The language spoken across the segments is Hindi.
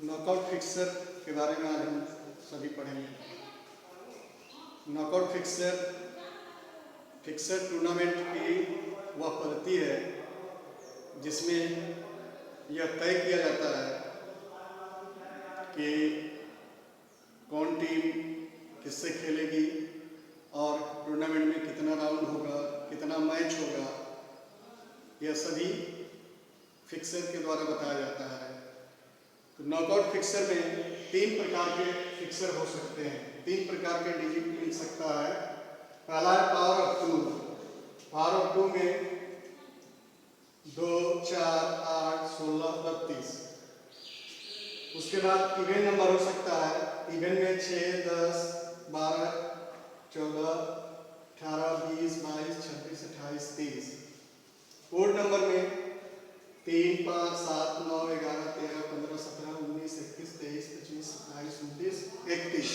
नॉकआउट फिक्सर के बारे में आज हम सभी पढ़ेंगे। नॉकआउट फिक्सर टूर्नामेंट की वह पद्धति है जिसमें यह तय किया जाता है कि कौन टीम किससे खेलेगी और टूर्नामेंट में कितना राउंड होगा, कितना मैच होगा, यह सभी फिक्सर के द्वारा बताया जाता है। तो नॉकआउट फिक्सर में 3 प्रकार के फिक्सर हो सकते हैं, 3 प्रकार के डिजिट मिल सकता है। पहला है पावर ऑफ 2। पावर ऑफ 2 में 2, 4, 8, 16, 32। उसके बाद इवेन नंबर हो सकता है। इवेन में 6, 10, 12, 14, 18, 20, 22, 26, 28, 30। ओड नंबर में 3, 5, 7, 9, 11, 13, 15, 17, 19, 21, 23, 25, 27, 29, 31।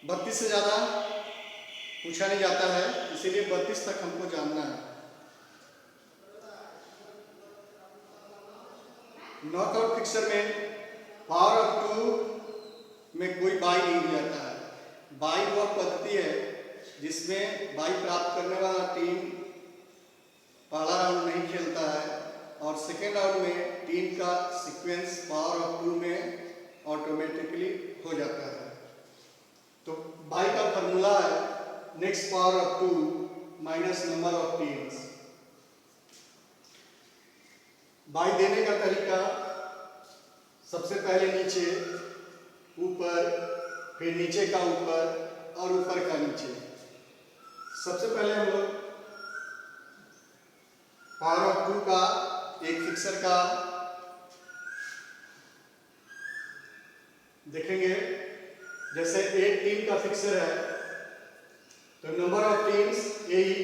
32 से ज़्यादा पूछा नहीं जाता है, इसीलिए 32 तक हमको जानना है। नॉकआउट फिक्सर में पावर ऑफ 2 में कोई बाई नहीं दिया जाता है। बाई वह पद्धति है जिसमें बाई प्राप्त करने वाला टीम पहला राउंड नहीं खेलता है और सेकेंड राउंड में टीम का सीक्वेंस पावर ऑफ 2 में ऑटोमेटिकली हो जाता है। तो बाई का फॉर्मूला है next power of 2 minus number of teams. By देने का तरीका सबसे पहले नीचे, ऊपर, फिर नीचे का ऊपर और ऊपर का नीचे। सबसे पहले हम लोग पावर ऑफ 2 का एक फिक्सर का देखेंगे। जैसे 8 टीम का फिक्सर है तो number of teams 8,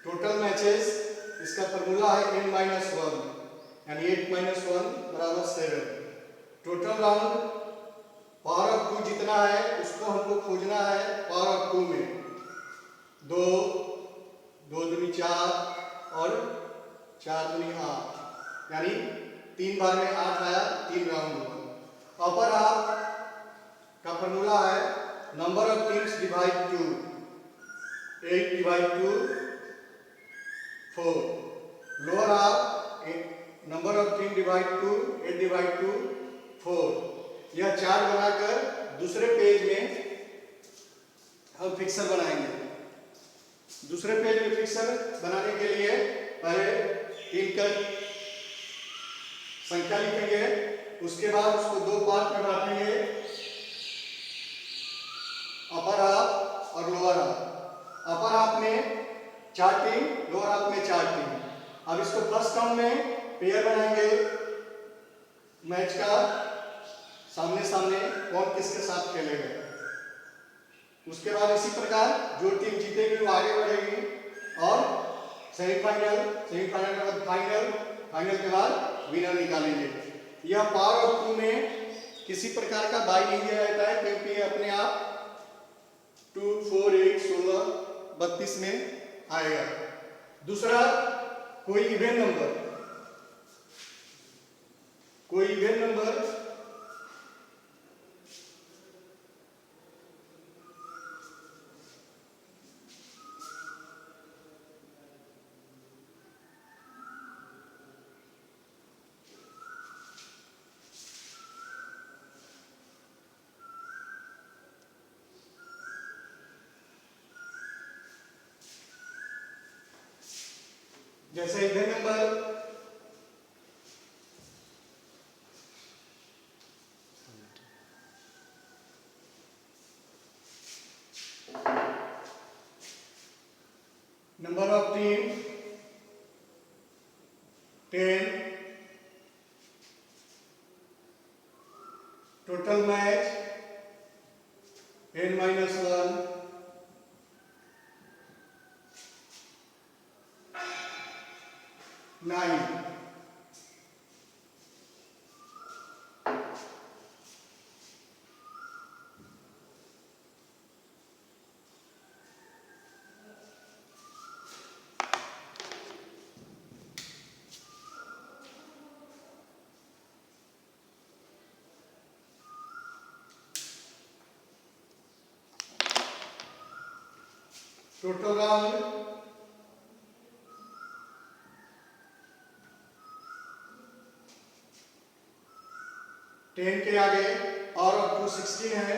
total matches, इसका फॉर्मूला है n-1 यानी 8 - 1 बराबर 7। टोटल राउंड पावर ऑफ 2 जितना है उसको हमको खोजना है पावर ऑफ 2 में। 2, 2 दूनी 4 और 4 दूनी 8, यानी 3 बार में 8 आया, 3 राउंड हुआ। अपर हाफ का फॉर्मूला है number of teams divide 2, 8 divide 2 4। Lower half number of team divide 2, 8 divide 2 4। यह 4 बनाकर दूसरे पेज में हम फिक्सर बनाएंगे। दूसरे पेज में फिक्सर बनाने के लिए पहले टीम का संख्या लिखेंगे, उसके बाद उसको 2 पार्ट में बांटेंगे, अपर हाफ और लोअर हाफ। अपर हाफ में 4 टीम, लोअर हाफ में 4 टीम। अब इसको फर्स्ट राउंड में पेयर बनाएंगे मैच का, सामने सामने कौन किसके साथ खेलेगा। उसके बाद इसी प्रकार जो टीम जीतेगी वो आगे बढ़ेगी और सेमीफाइनल, सेमीफाइनल के बाद फाइनल, फाइनल के बाद विनर निकालेंगे। यह पावर ऑफ 2 में किसी प्रकार का बाई नहीं दिया जाता है क्योंकि अपने आप 2, 4, 8, 16, 32 में आएगा। दूसरा, कोई इवेन नंबर, कोई इवेन नंबर जैसे even number number of team 10, total match n-1, 9। Total round ten के आगे और अब 216 है,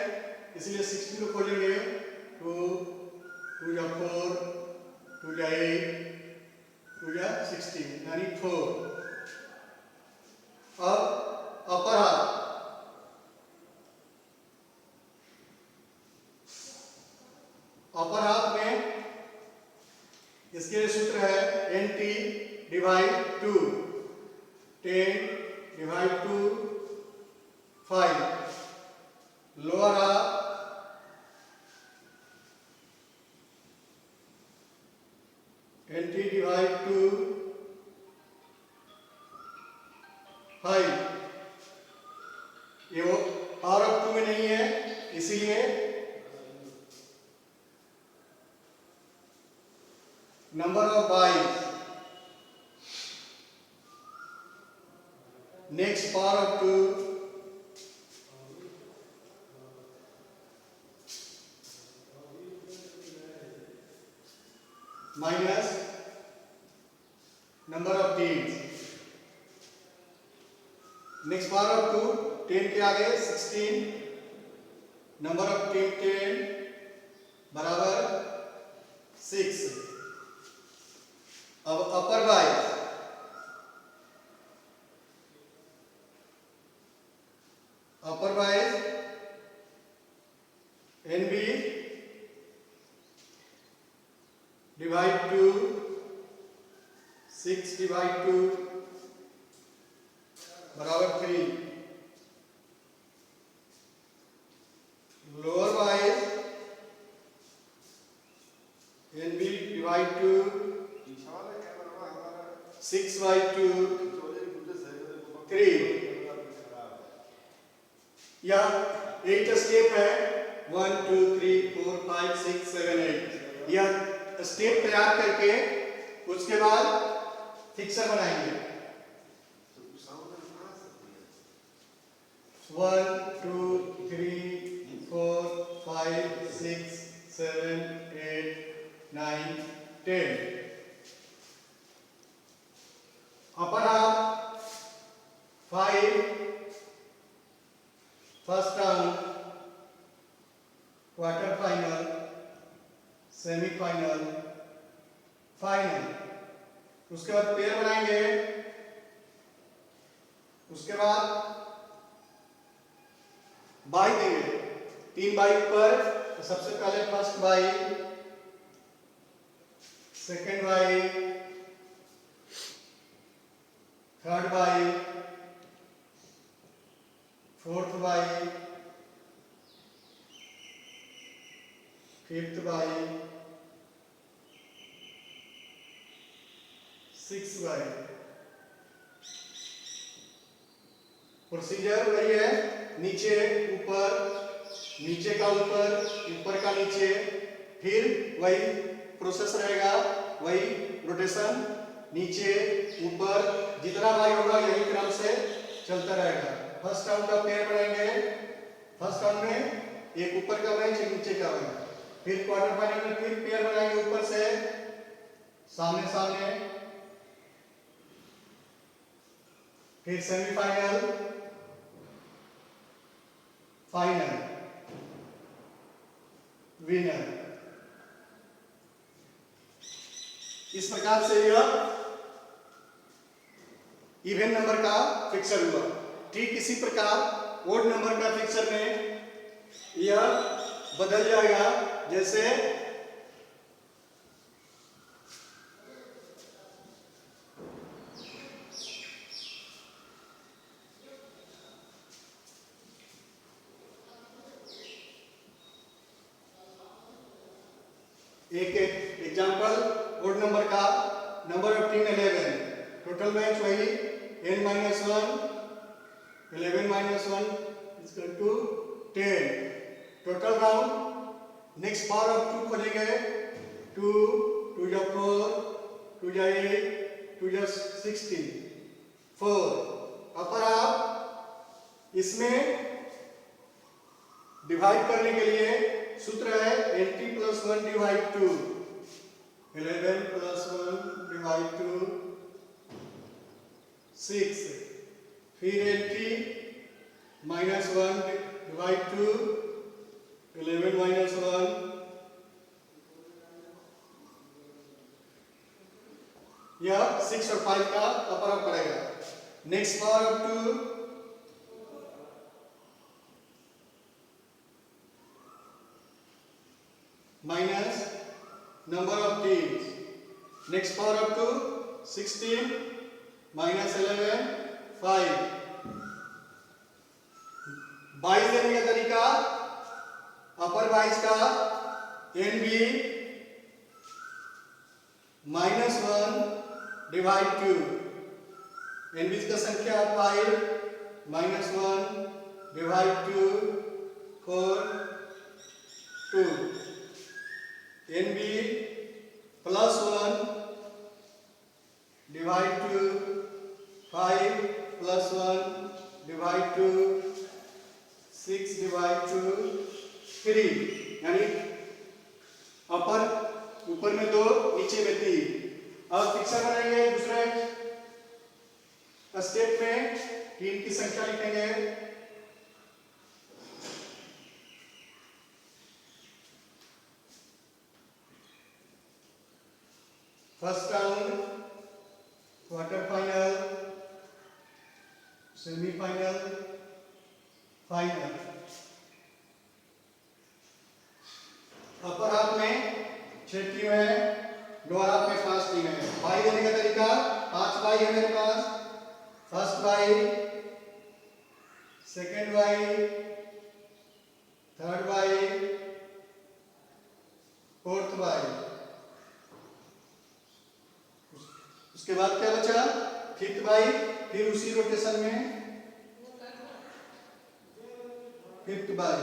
इसलिए 16 को खोलेंगे। 2 2 या 4 2 या 8 2 या 16 यानी 4। अब अपर हाथ में इसके लिए सूत्र है NT divide 2, 10 divide 2 5। Lower half NT divide 2 5। ये वो पावर ऑफ 2 में नहीं है, इसीलिए number of byes next power of 2 minus number of teams. Next power of 2 10 के आगे 16 नंबर ऑफ टीम 10 बराबर 6। अब upper byes NB divide 2 6 divide 2 बराबर 3। Lower byes NB divide 2 6 by 2 3। या 8 स्टेप है 1 2 3 4 5 6 7 8। यह स्टेप तैयार करके उसके बाद फिक्सर बनाएंगे। 1 2 3 4 5 6 7 8 9 10। Upper half 5 first round, quarter final, semifinal, final. उसके बाद पेयर बनाएंगे। उसके बाद बाई देंगे, 3 बाई पर। तो सबसे पहले फर्स्ट बाई, सेकेंड बाई, थर्ड बाई, fourth by, fifth by, six by. Procedure वही है, नीचे ऊपर, नीचे का ऊपर, ऊपर का नीचे, फिर वही प्रोसेस रहेगा, वही रोटेशन नीचे ऊपर, जितना भाई होगा यही क्रम से चलता रहेगा। फर्स्ट राउंड का पेयर बनाएंगे। फर्स्ट राउंड में एक ऊपर का मैच एक नीचे का मैच, फिर क्वार्टर फाइनल में फिर पेयर बनाएंगे ऊपर से सामने सामने, फिर सेमीफाइनल, फाइनल, विनर। इस प्रकार से यह इवन नंबर का फिक्सर हुआ। ठीक इसी प्रकार ओड नंबर का फिक्सर में यह बदल जाएगा। जैसे एक एग्जांपल ओड नंबर का, number of team 11, total match वही n-1, 11 - 1 = 10। Total round next power of 2 खोलेंगे। 2 2 या 4 2 या 8 2 या 16 4। अपर हाफ इसमें डिवाइड करने के लिए सूत्र है NT + 1 / 2। 11 plus 1 divide to 6, फिर 80 minus 1 divide to 11 minus 1, यह 6 और 5 का अपर अप पड़ेगा। Next power of two minus number of teams. Next power up to 16 minus 11 5. 22 देने का तरीका अपर 22 का NB minus 1 divide 2. NB का संख्या 5 minus 1 divide 2 4 2. NB plus 1 divide 2 5 plus 1 divide 2 6 divide 2 3, यानी अपर ऊपर में 2 नीचे में 3। अब फिक्सर बनाएंगे दूसरे स्टेप में टीम की संख्या लिखेंगे। First round, quarter final, semifinal, final. Upper half में 6 टीम है, लोअर हाफ में 5 टीम है। बाई देने का तरीका 5 बाई है मेरे पास। फर्स्ट बाई, सेकेंड बाई, थर्ड बाई, फोर्थ बाई। उसके बाद क्या बचा? फिफ्थ बाई, फिर उसी रोटेशन में फिफ्थ बाई।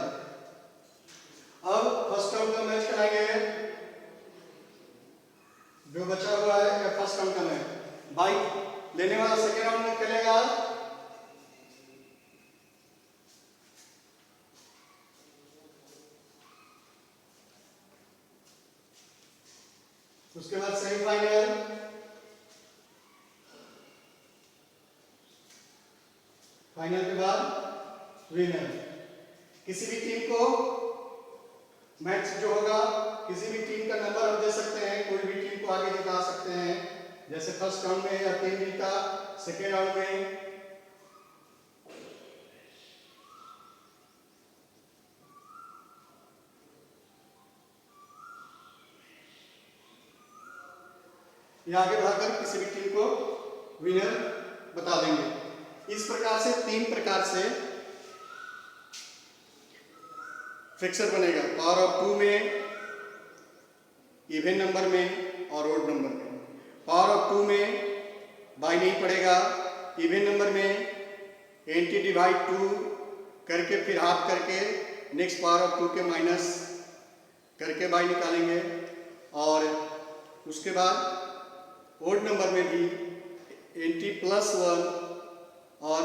अब फर्स्ट राउंड का मैच कराएंगे। जो बचा हुआ है फर्स्ट राउंड का मैच, बाई लेने वाला सेकेंड राउंड में खेलेगा। उसके बाद सेमीफाइनल, फाइनल के बाद विनर। किसी भी टीम को मैच जो होगा, किसी भी टीम का नंबर हम दे सकते हैं, कोई भी टीम को आगे दिखा सकते हैं। जैसे फर्स्ट राउंड में या टीम जीता, सेकेंड राउंड में या आगे बढ़ाकर किसी भी टीम को विनर बता देंगे। इस प्रकार से 3 प्रकार से फिक्सर बनेगा। पावर ऑफ 2 में, इवन नंबर में और ओड नंबर में। पावर ऑफ 2 में बाई नहीं पड़ेगा, इवन नंबर में एंटी डिवाइड 2 करके फिर हाफ करके नेक्स्ट पावर ऑफ 2 के माइनस करके बाई निकालेंगे। और उसके बाद ओड नंबर में भी एंटी प्लस 1 और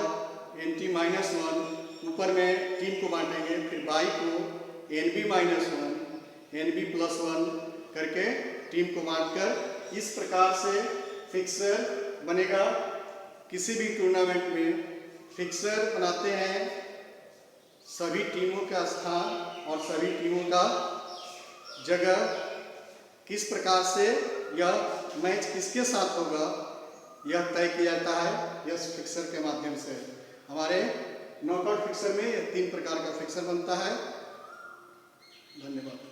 एंटी माइनस 1 ऊपर में टीम को बांटेंगे, फिर बाई को एनबी माइनस 1 एनबी प्लस 1 करके टीम को बांटकर इस प्रकार से फिक्सर बनेगा। किसी भी टूर्नामेंट में फिक्सर बनाते हैं सभी टीमों का स्थान और सभी टीमों का जगह, किस प्रकार से यह मैच किसके साथ होगा यह तय किया जाता है यह फिक्सर के माध्यम से। हमारे नॉकआउट फिक्सर में यह 3 प्रकार का फिक्सर बनता है। धन्यवाद।